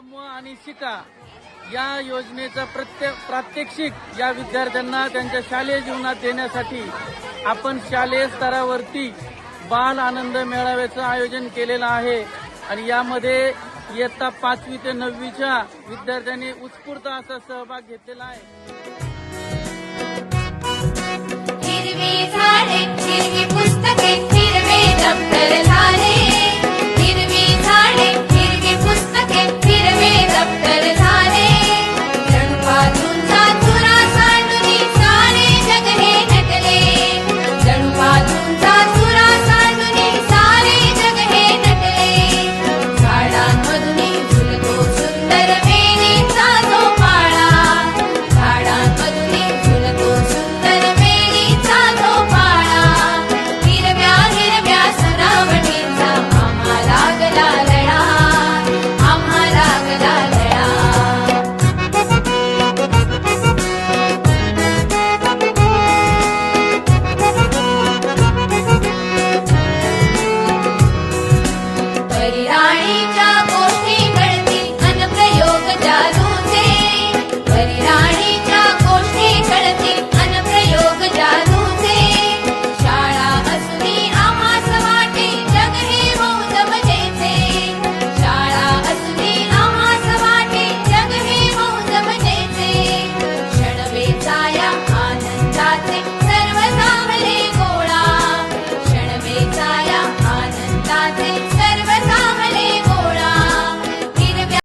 कमवा आणि शिका या योजनेचा प्रात्यक्षिक या विद्यार्थ्यांना त्यांच्या शालेय जीवनात देण्यासाठी आपण शालेय स्तरावरती बाल आनंद मेळाव्याचं आयोजन केलेलं आहे आणि यामध्ये इयत्ता 5वी ते 9वीच्या विद्यार्थ्यांनी उत्स्फूर्त असा सहभाग घेतलेला आहे. हिरवी झाडे, हिरवी पुस्तके, हिरवे दप्तर झाले.